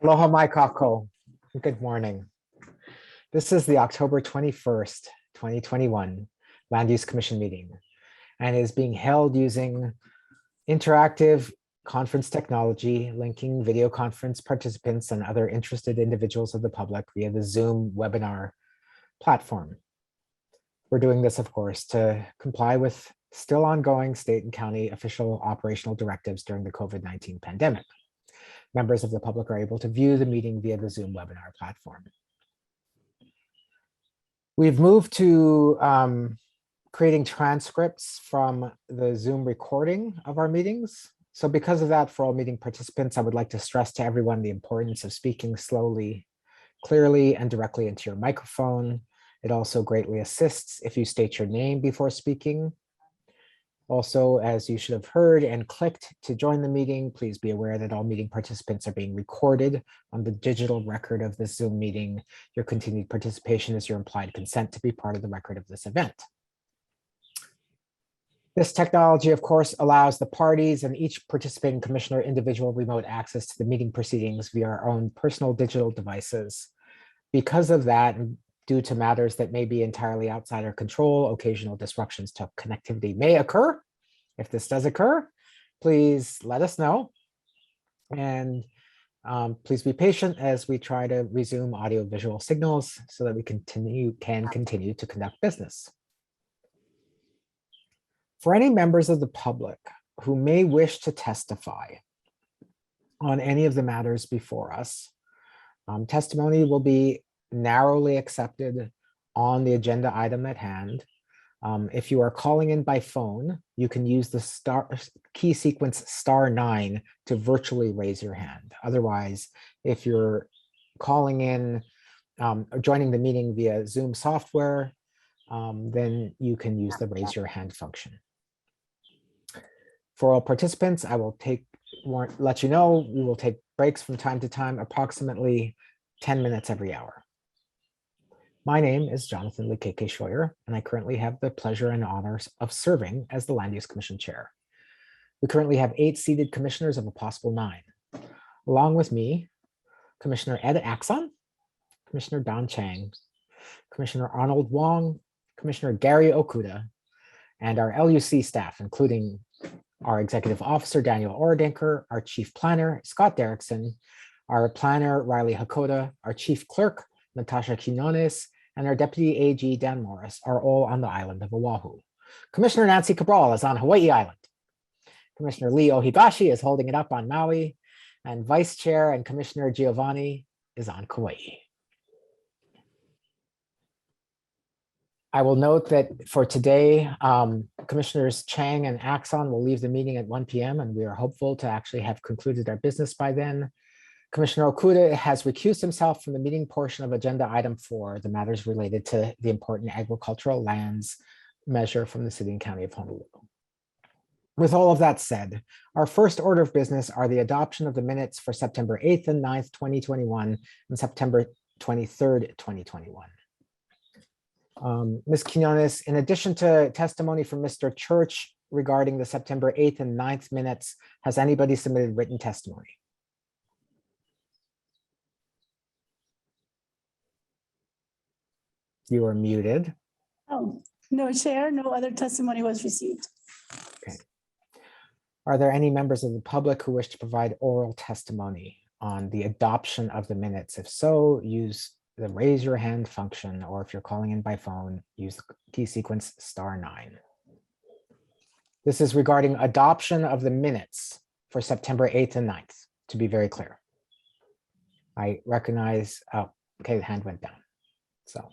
Aloha mai kako. Good morning. This is the October 21st, 2021 Land Use Commission meeting and is being held using interactive conference technology, linking video conference participants and other interested individuals of the public via the Zoom webinar platform. We're doing this, of course, to comply with still ongoing state and county official operational directives during the COVID-19 pandemic. Members of the public are able to view the meeting via the Zoom webinar platform. We've moved to creating transcripts from the Zoom recording of our meetings. So because of that, for all meeting participants, I would like to stress to everyone the importance of speaking slowly, clearly, and directly into your microphone. It also greatly assists if you state your name before speaking. Also, as you should have heard and clicked to join the meeting, please be aware that all meeting participants are being recorded on the digital record of this Zoom meeting. Your continued participation is your implied consent to be part of the record of this event. This technology, of course, allows the parties and each participating commissioner individual remote access to the meeting proceedings via our own personal digital devices. Because of that, due to matters that may be entirely outside our control, occasional disruptions to connectivity may occur. If this does occur, please let us know. And please be patient as we try to resume audio-visual signals so that we can continue to conduct business. For any members of the public who may wish to testify on any of the matters before us, testimony will be narrowly accepted on the agenda item at hand. If you are calling in by phone, you can use the key sequence *9 to virtually raise your hand. Otherwise, if you're calling in, or joining the meeting via Zoom software, then you can use the raise your hand function. For all participants, I will let you know we will take breaks from time to time, approximately 10 minutes every hour. My name is Jonathan Lekeke Schroyer, and I currently have the pleasure and honors of serving as the Land Use Commission Chair. We currently have 8 seated commissioners of a possible 9. Along with me, Commissioner Ed Axon, Commissioner Don Chang, Commissioner Arnold Wong, Commissioner Gary Okuda, and our LUC staff, including our Executive Officer, Daniel Oredenker, our Chief Planner, Scott Derrickson, our Planner, Riley Hakoda, our Chief Clerk, Natasha Quinones, and our Deputy AG, Dan Morris, are all on the island of Oahu. Commissioner Nancy Cabral is on Hawaii Island. Commissioner Lee Ohigashi is holding it up on Maui, and Vice Chair and Commissioner Giovanni is on Kauai. I will note that for today, Commissioners Chang and Axon will leave the meeting at 1 p.m. and we are hopeful to actually have concluded our business by then. Commissioner Okuda has recused himself from the meeting portion of agenda item 4, the matters related to the important agricultural lands measure from the city and county of Honolulu. With all of that said, our first order of business are the adoption of the minutes for September 8th and 9th, 2021 and September 23rd, 2021. Ms. Quinones, in addition to testimony from Mr. Church regarding the September 8th and 9th minutes, has anybody submitted written testimony? You are muted. Oh, no, Chair, no other testimony was received. Okay. Are there any members of the public who wish to provide oral testimony on the adoption of the minutes? If so, use the raise your hand function, or if you're calling in by phone, use the key sequence *9. This is regarding adoption of the minutes for September 8th and 9th, to be very clear. I recognize, oh, okay, the hand went down. So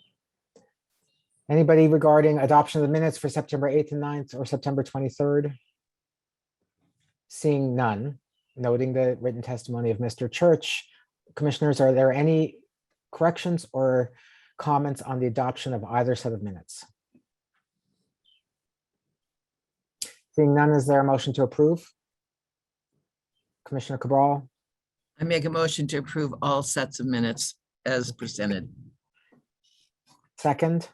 anybody regarding adoption of the minutes for September 8th and 9th or September 23rd? Seeing none, noting the written testimony of Mr. Church, commissioners, are there any corrections or comments on the adoption of either set of minutes? Seeing none, is there a motion to approve? Commissioner Cabral? I make a motion to approve all sets of minutes as presented. Second?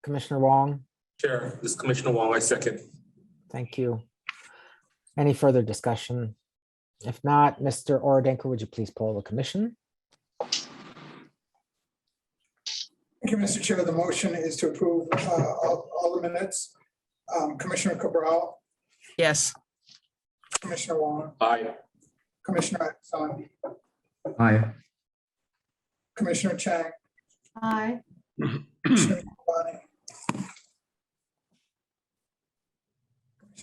Commissioner Wong? Chair, this is Commissioner Wong, I second. Thank you. Any further discussion? If not, Mr. Oradenko, would you please poll the commission? Thank you, Mr. Chair. The motion is to approve all the minutes. Commissioner Cabral, Yes. Commissioner Wong, Aye. Commissioner Son, Aye. Commissioner Chang, Aye. Commissioner Giovanni.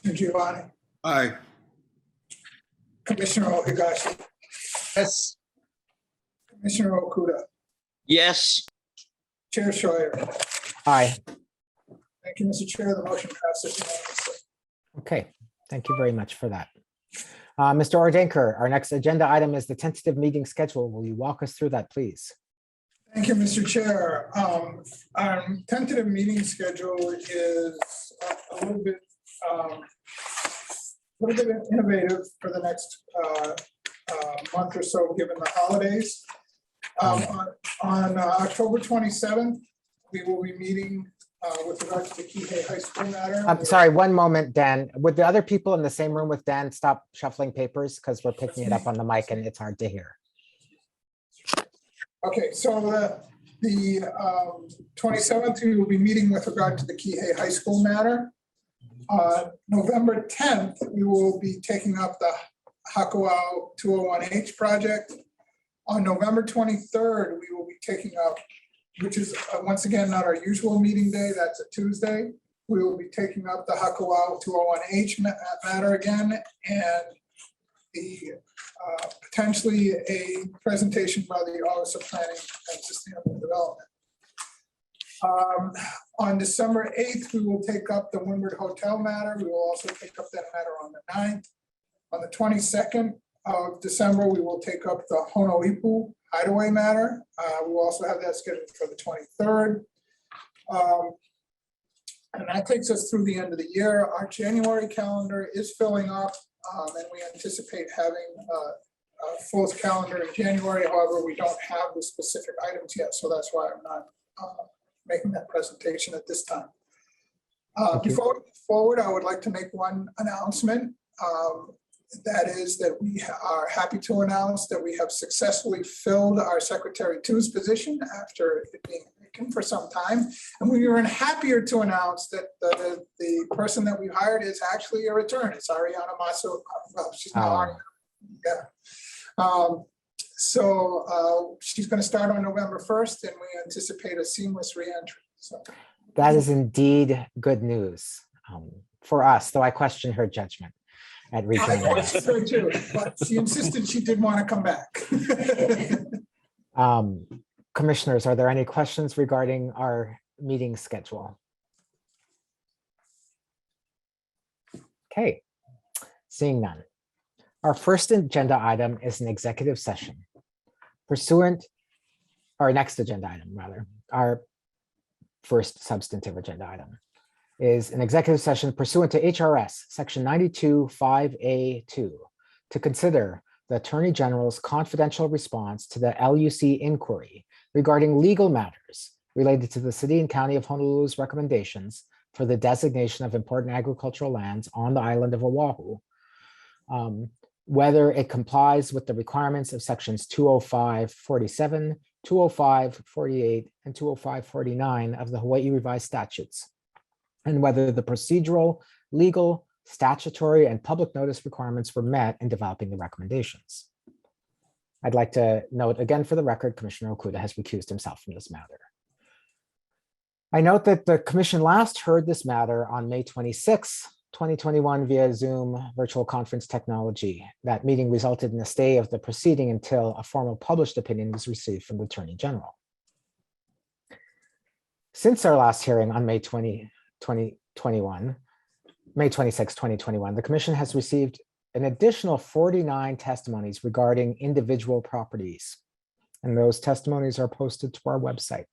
Commissioner Giovanni, Aye. Commissioner Higashi, Yes. Commissioner Okuda, Yes. Chair Schreier. Aye. Thank you, Mr. Chair. The motion passes unanimously. Okay, thank you very much for that. Mr. Oradenko, our next agenda item is the tentative meeting schedule. Will you walk us through that, please? Thank you, Mr. Chair. Our tentative meeting schedule is a little bit innovative for the next month or so, given the holidays. On October 27th, we will be meeting with regard to the Kihei High School matter. I'm sorry, one moment, Dan. Would the other people in the same room with Dan stop shuffling papers? Because we're picking it up on the mic and it's hard to hear. Okay, so the 27th, we will be meeting with regard to the Kihei High School matter. November 10th, we will be taking up the Hakuau 201H project. On November 23rd, we will be taking up, which is once again not our usual meeting day, that's a Tuesday. We will be taking up the Hakuau 201H matter again, and the potentially a presentation by the Office of Planning and Sustainable Development. On December 8th, we will take up the Windward Hotel matter. We will also take up that matter on the 9th. On the 22nd of December, we will take up the Honoipu Hideaway matter. We will also have that scheduled for the 23rd. And that takes us through the end of the year. Our January calendar is filling up, and we anticipate having a full calendar in January. However, we don't have the specific items yet, so that's why I'm not making that presentation at this time. Before we move forward, I would like to make one announcement. That is that we are happy to announce that we have successfully filled our Secretary 2's position after it being vacant for some time. And we are happier to announce that the person that we hired is actually a return. It's Ariana Maso. Well, she's not Ariana. Yeah. So she's going to start on November 1st, and we anticipate a seamless reentry. So That is indeed good news for us, though I question her judgment at I regional level. guess so too, but she insisted she did want to come back. Commissioners, are there any questions regarding our meeting schedule? Okay, seeing none. Our first agenda item is an executive session. Pursuant, our next agenda item, rather, our first substantive agenda item is an executive session pursuant to HRS Section 92(5)(a)(2) to consider the Attorney General's confidential response to the LUC inquiry regarding legal matters related to the City and County of Honolulu's recommendations for the designation of important agricultural lands on the island of Oahu, whether it complies with the requirements of sections 205(47), 205(48), and 205(49) of the Hawaii Revised Statutes, and whether the procedural, legal, statutory, and public notice requirements were met in developing the recommendations. I'd like to note again for the record, Commissioner Okuda has recused himself from this matter. I note that the Commission last heard this matter on May 26, 2021 via Zoom virtual conference technology. That meeting resulted in a stay of the proceeding until a formal published opinion was received from the Attorney General. Since our last hearing on May 26, 2021, the Commission has received an additional 49 testimonies regarding individual properties, and those testimonies are posted to our website.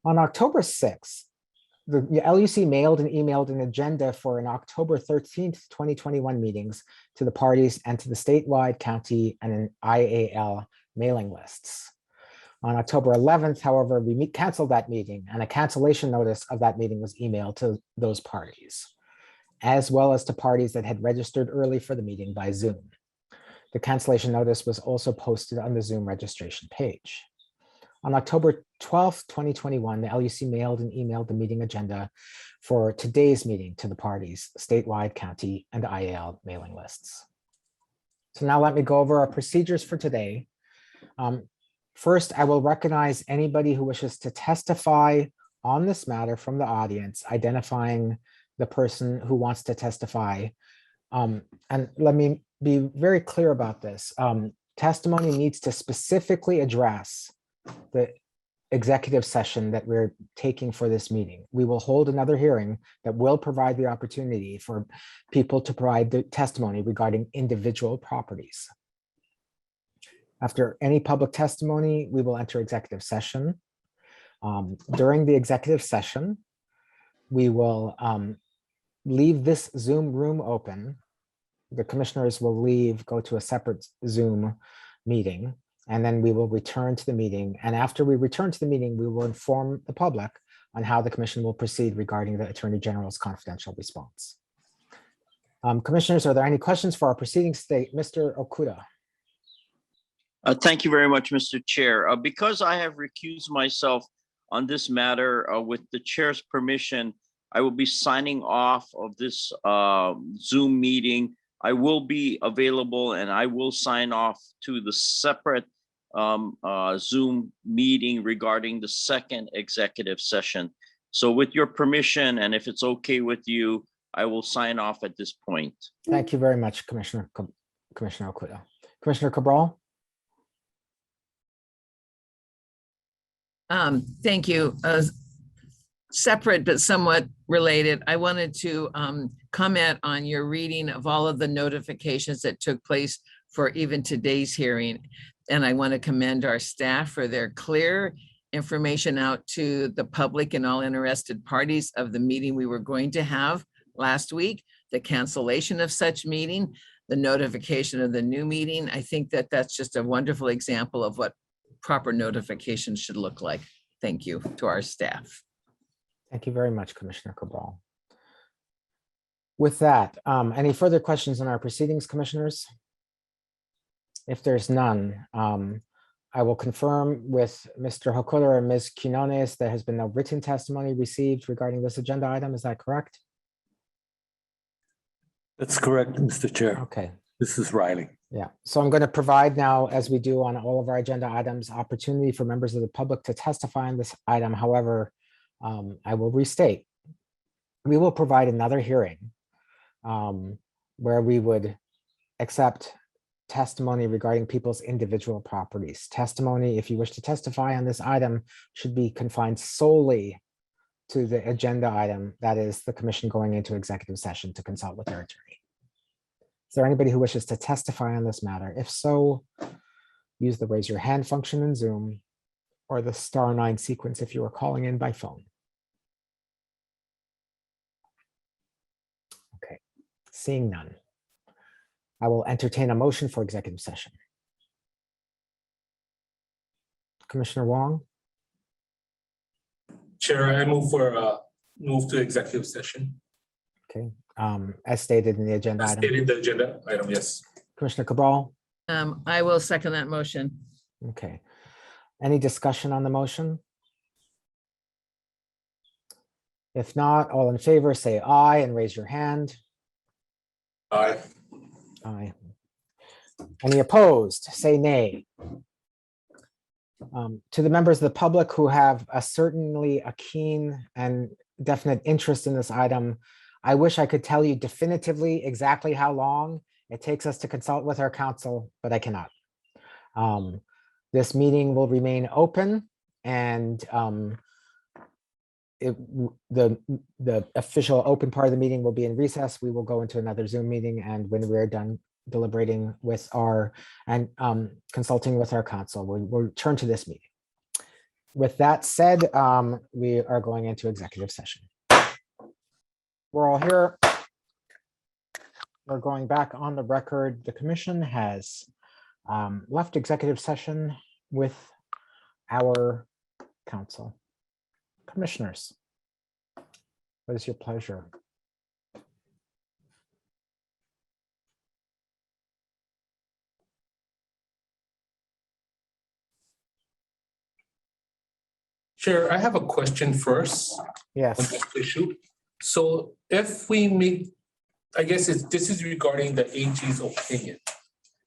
On October 6th, the LUC mailed and emailed an agenda for an October 13th, 2021 meetings to the parties and to the statewide, county, and an IAL mailing lists. On October 11th, however, we canceled that meeting, and a cancellation notice of that meeting was emailed to those parties. as well as to parties that had registered early for the meeting by Zoom. The cancellation notice was also posted on the Zoom registration page. On October 12th, 2021, the LUC mailed and emailed the meeting agenda for today's meeting to the parties, statewide, county, and IAL mailing lists. So now let me go over our procedures for today. First, I will recognize anybody who wishes to testify on this matter from the audience, identifying the person who wants to testify. And let me be very clear about this. Testimony needs to specifically address the executive session that we're taking for this meeting. We will hold another hearing that will provide the opportunity for people to provide the testimony regarding individual properties. After any public testimony, we will enter executive session. During the executive session, we will leave this Zoom room open. The commissioners will go to a separate Zoom meeting, and then we will return to the meeting. And after we return to the meeting, we will inform the public on how the commission will proceed regarding the Attorney General's confidential response. Commissioners, are there any questions for our proceedings today? Mr. Okuda. Thank you very much, Mr. Chair. Because I have recused myself on this matter, with the chair's permission, I will be signing off of this Zoom meeting. I will be available and I will sign off to the separate Zoom meeting regarding the second executive session. So with your permission, and if it's okay with you, I will sign off at this point. Thank you very much, Commissioner Okuda. Commissioner Cabral? Thank you. Separate but somewhat related, I wanted to comment on your reading of all of the notifications that took place for even today's hearing. And I want to commend our staff for their clear information out to the public and all interested parties of the meeting we were going to have last week, the cancellation of such meeting, the notification of the new meeting. I think that that's just a wonderful example of what proper notification should look like. Thank you to our staff. Thank you very much, Commissioner Cabral. With that, any further questions on our proceedings, commissioners? If there's none, I will confirm with Mr. Hokuda and Ms. Quinones there has been no written testimony received regarding this agenda item. Is that correct? That's correct, Mr. Chair. Okay. This is Riley. Yeah, so I'm going to provide now, as we do on all of our agenda items, opportunity for members of the public to testify on this item. However, I will restate, we will provide another hearing where we would accept testimony regarding people's individual properties. Testimony, if you wish to testify on this item, should be confined solely to the agenda item, that is the commission going into executive session to consult with their attorney. Is there anybody who wishes to testify on this matter? If so, use the raise your hand function in Zoom or the *9 sequence if you are calling in by phone. Okay, seeing none, I will entertain a motion for executive session. Commissioner Wong? Chair, I move to executive session. Okay, as stated in the agenda As item. stated in the agenda item, yes. Commissioner Cabral? I will second that motion. Okay. Any discussion on the motion? If not, all in favor, say aye and raise your hand. Aye. Aye. Any opposed, say nay. To the members of the public who have certainly a keen and definite interest in this item, I wish I could tell you definitively exactly how long it takes us to consult with our counsel, but I cannot. This meeting will remain open, and the official open part of the meeting will be in recess. We will go into another Zoom meeting, and when we're done deliberating with our and consulting with our counsel, we'll return to this meeting. With that said, we are going into executive session. We're all here. We're going back on the record. The commission has left executive session with our counsel. Commissioners, what is your pleasure? Chair, I have a question first on Yes, this issue. So if we make, I guess this is regarding the AG's opinion.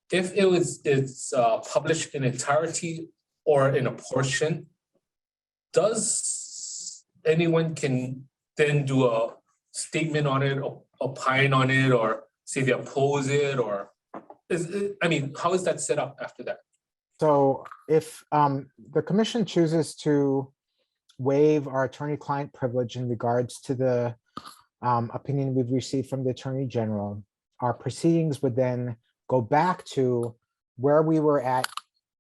If it's published in entirety or in a portion, does anyone can then do a statement on it, or opine on it, or say they oppose it, or how is that set up after that? so if the commission chooses to waive our attorney-client privilege in regards to the opinion we've received from the Attorney General, our proceedings would then go back to where we were at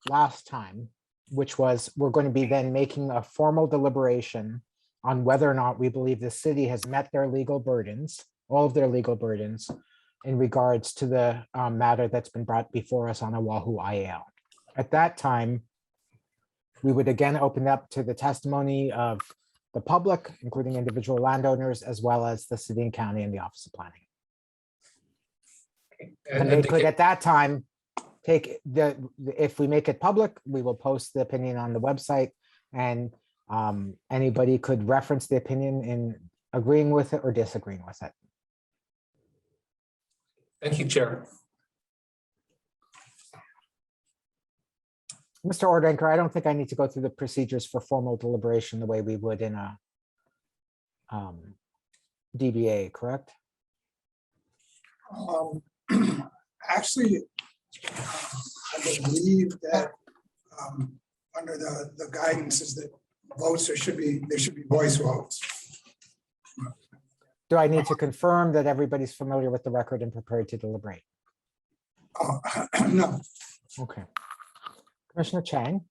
last time, which was we're going to be then making a formal deliberation on whether or not we believe the city has met their legal burdens, all of their legal burdens, in regards to the matter that's been brought before us on Oahu IAL. At that time, we would again open up to the testimony of the public, including individual landowners, as well as the city and county and the Office of Planning. And they could, at that time, take if we make it public, we will post the opinion on the website, and anybody could reference the opinion in agreeing with it or disagreeing with it. Thank you, Chair. Mr. Ordenker, I don't think I need to go through the procedures for formal deliberation the way we would in a DBA, correct? Actually, I believe that under the guidance is that votes, there should be voice votes. Do I need to confirm that everybody's familiar with the record and prepared to deliberate? No. Okay. Commissioner Chang?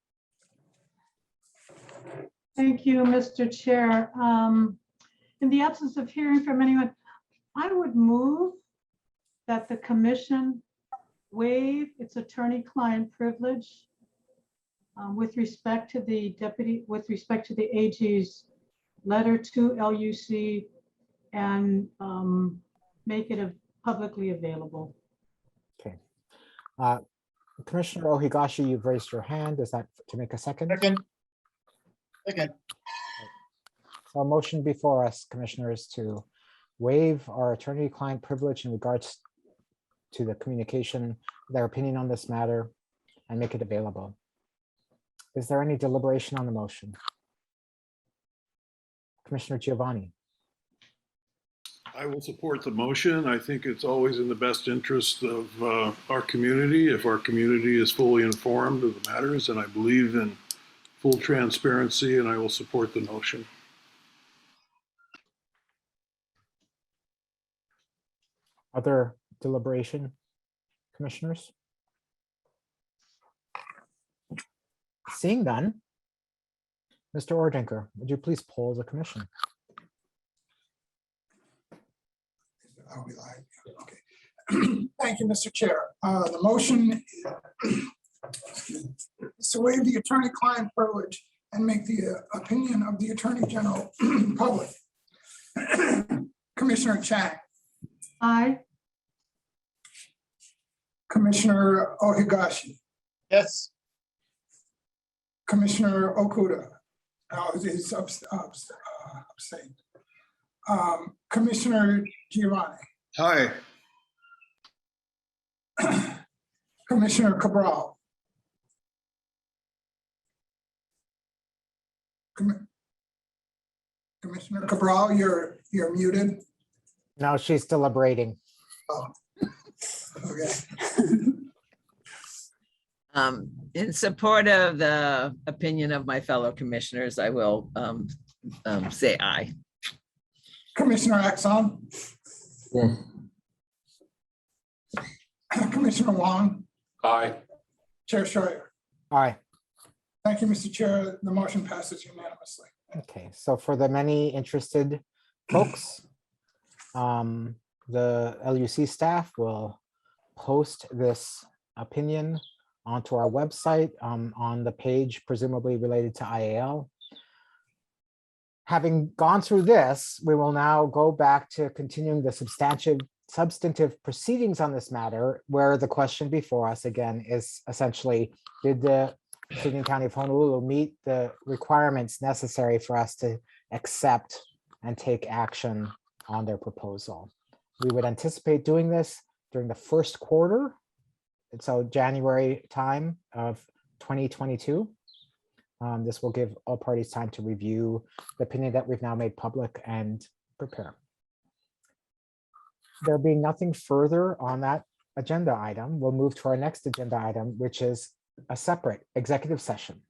Thank you, Mr. Chair. In the absence of hearing from anyone, I would move that the commission waive its attorney-client privilege with respect to the AG's letter to LUC and make it publicly available. Okay. Commissioner Ohigashi, you've raised your hand. Is that to make a second? Second. So a motion before us, commissioners, to waive our attorney-client privilege in regards to the communication, their opinion on this matter, and make it available. Is there any deliberation on the motion? Commissioner Giovanni? I will support the motion. I think it's always in the best interest of our community if our community is fully informed of the matters, and I believe in full transparency, and I will support the motion. Other deliberation, commissioners? Seeing none, Mr. Ordenker, would you please poll the commission? I'll be live. Okay. Thank you, Mr. Chair. The motion is to waive the attorney-client privilege and make the opinion of the Attorney General public. Commissioner Chang, Aye. Commissioner Ohigashi, Yes. Commissioner Okuda. He's abstained. Commissioner Giovanni, Hi. Commissioner Cabral. Commissioner Cabral, you're muted. No, she's deliberating. Oh, okay. In support of the opinion of my fellow commissioners, I will say aye. Commissioner Axon. Yeah. Commissioner Wong, Aye. Chair Schreier. All right. Thank you, Mr. Chair. The motion passes unanimously. Okay, so for the many interested folks, the LUC staff will post this opinion onto our website on the page presumably related to IAL. Having gone through this, we will now go back to continuing the substantive proceedings on this matter, where the question before us again is essentially, did the City and County of Honolulu meet the requirements necessary for us to accept and take action on their proposal. We would anticipate doing this during the first quarter, and so January time of 2022. This will give all parties time to review the opinion that we've now made public and prepare. There being nothing further on that agenda item, we'll move to our next agenda item, which is a separate executive session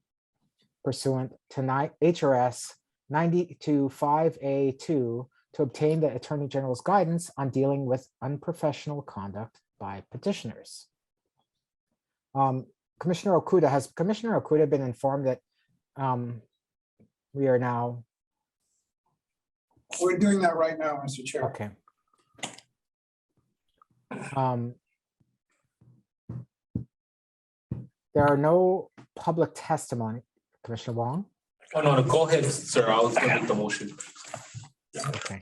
pursuant to HRS 92.5A2 to obtain the Attorney General's guidance on dealing with unprofessional conduct by petitioners. Commissioner Okuda, has Commissioner Okuda been informed that we are now? We're doing that right now, Mr. Chair. Okay. There are no public testimony. Commissioner Wong? Oh, no, go ahead, sir. I was gonna make the motion. Okay.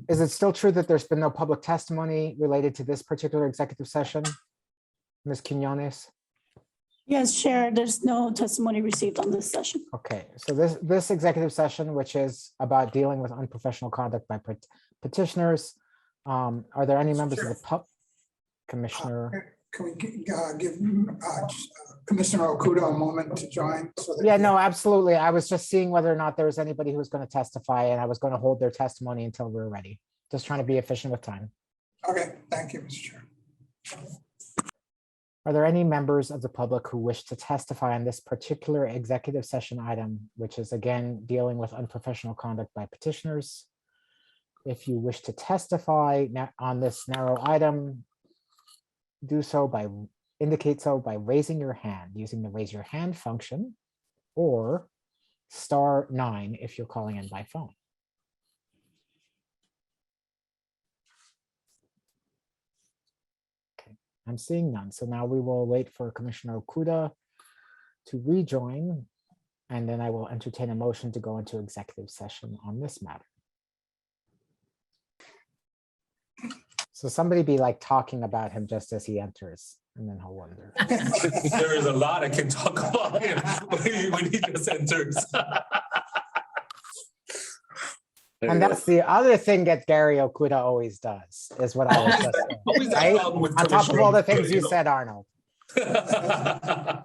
Is it still true that there's been no public testimony related to this particular executive session? Ms. Quinones? Yes, Chair, there's no testimony received on this session. Okay, so this executive session, which is about dealing with unprofessional conduct by petitioners, are there any members of the pub? Commissioner? Can we give Commissioner Okuda a moment to join? So that Yeah, no, absolutely. I was just seeing whether or not there was anybody who was going to testify, and I was going to hold their testimony until we're ready. Just trying to be efficient with time. Okay, thank you, Mr. Chair. Are there any members of the public who wish to testify on this particular executive session item, which is again dealing with unprofessional conduct by petitioners? If you wish to testify on this narrow item, indicate so by raising your hand using the raise your hand function, or *9 if you're calling in by phone. Okay, I'm seeing none. So now we will wait for Commissioner Okuda to rejoin, and then I will entertain a motion to go into executive session on this matter. So somebody be like talking about him just as he enters, and then he'll wonder. There is a lot I can talk about him when he just enters. And that's the other thing that Gary Okuda always does, is what I was just Always saying, have a right? problem with On top of all the Commissioner things you Okuda, said, Arnold. know.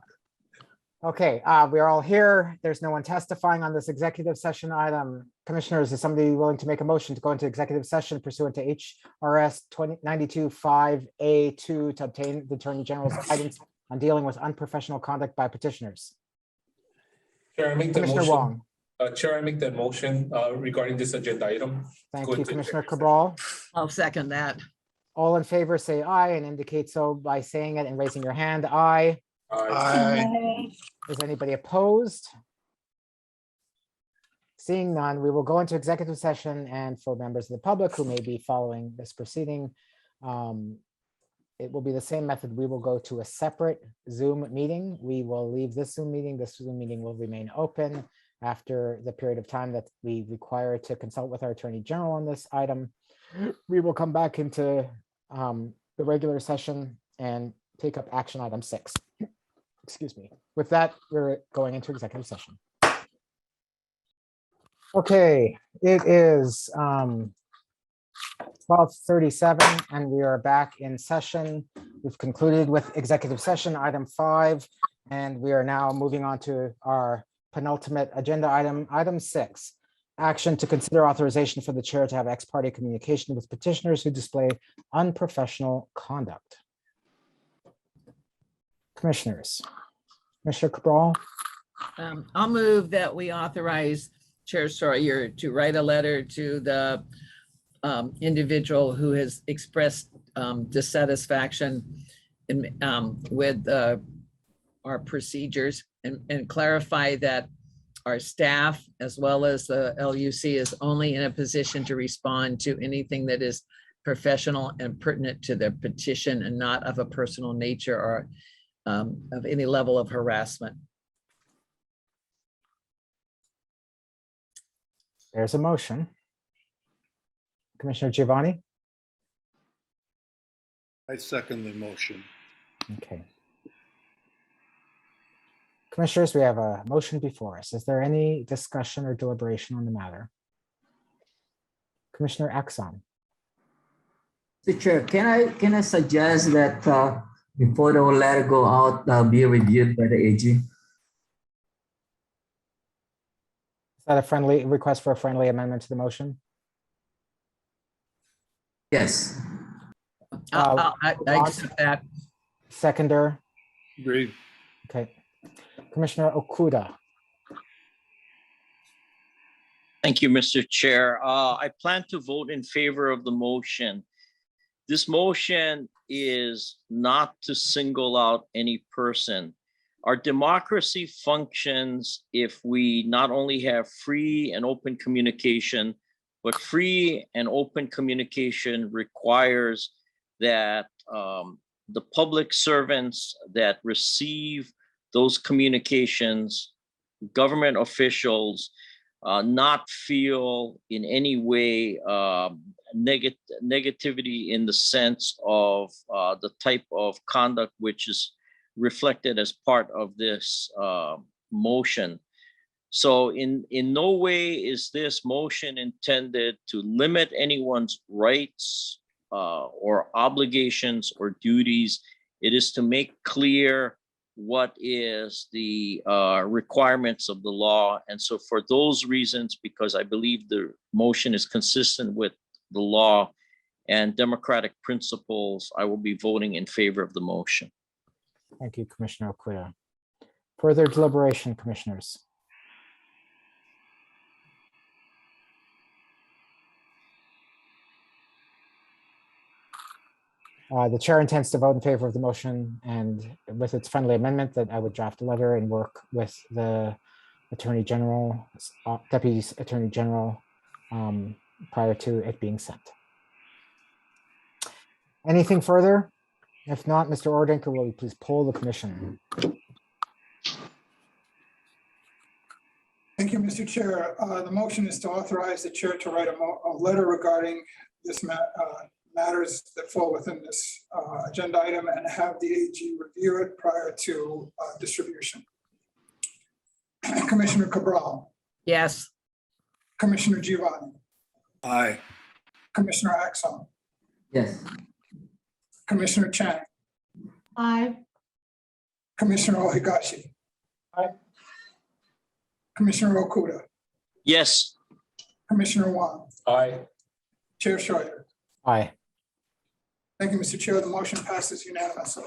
Okay, we're all here. There's no one testifying on this executive session item. Commissioners, is somebody willing to make a motion to go into executive session pursuant to HRS 92.5A2 to obtain the Attorney General's guidance on dealing with unprofessional conduct by petitioners? Chair, I make the Commissioner motion. Wong, Chair, I make that motion regarding this agenda item. thank Go you. into Commissioner executive Cabral, I'll second that. all in favor, say aye and indicate so by saying it and raising your hand. Aye. Aye. Is anybody opposed? Seeing none, we will go into executive session, and for members of the public who may be following this proceeding, it will be the same method. We will go to a separate Zoom meeting. We will leave this Zoom meeting. This Zoom meeting will remain open after the period of time that we require to consult with our Attorney General on this item. We will come back into the regular session and take up action item 6. Excuse me. With that, we're going into executive session. Okay, it is 12:37 and we are back in session. We've concluded with executive session item 5, and we are now moving on to our penultimate agenda item, item 6. Action to consider authorization for the chair to have ex parte communication with petitioners who display unprofessional conduct. Commissioners, Commissioner Cabral, I'll move that we authorize Chair Sawyer to write a letter to the individual who has expressed dissatisfaction with our procedures, and clarify that our staff as well as the LUC is only in a position to respond to anything that is professional and pertinent to the petition and not of a personal nature or of any level of harassment. there's a motion. Commissioner Giovanni, I second the motion. Okay. Commissioners, we have a motion before us. Is there any discussion or deliberation on the matter? Commissioner Axon. Mr. Chair, can I suggest that before the letter go out, be reviewed by the AG? Is that a friendly request for a friendly amendment to the motion? Yes. I accept that. Seconder, Agreed. okay. Commissioner Okuda, Thank you, Mr. Chair. I plan to vote in favor of the motion. This motion is not to single out any person. Our democracy functions if we not only have free and open communication, but free and open communication requires that the public servants that receive those communications, government officials, not feel in any way negativity in the sense of the type of conduct which is reflected as part of this motion. So in no way is this motion intended to limit anyone's rights or obligations or duties. It is to make clear what is the requirements of the law. And so for those reasons, because I believe the motion is consistent with the law and democratic principles, I will be voting in favor of the motion. thank you, Commissioner Okuda. Further deliberation, commissioners. The chair intends to vote in favor of the motion, and with its friendly amendment that I would draft a letter and work with the Attorney General, Deputy Attorney General, prior to it being sent. Anything further? If not, Mr. Ordenker, will you please poll the commission? Thank you, Mr. Chair. The motion is to authorize the chair to write a letter regarding this matters that fall within this agenda item and have the AG review it prior to distribution. Commissioner Cabral, Yes. Commissioner Giovanni, Aye. Commissioner Axon, Yes. Commissioner Chang, Aye. Commissioner Ohigashi. Aye. Commissioner Okuda, Yes. Commissioner Wong, Aye. Chair Scheuer. Aye. Thank you, Mr. Chair. The motion passes unanimously.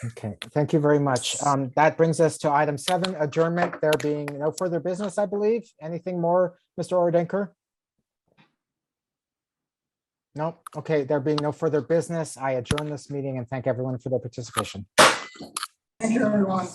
Okay, thank you very much. That brings us to item 7, adjournment. There being no further business, I believe. Anything more, Mr. Ordenker? No, okay, there being no further business, I adjourn this meeting and thank everyone for their participation. Thank you, everyone.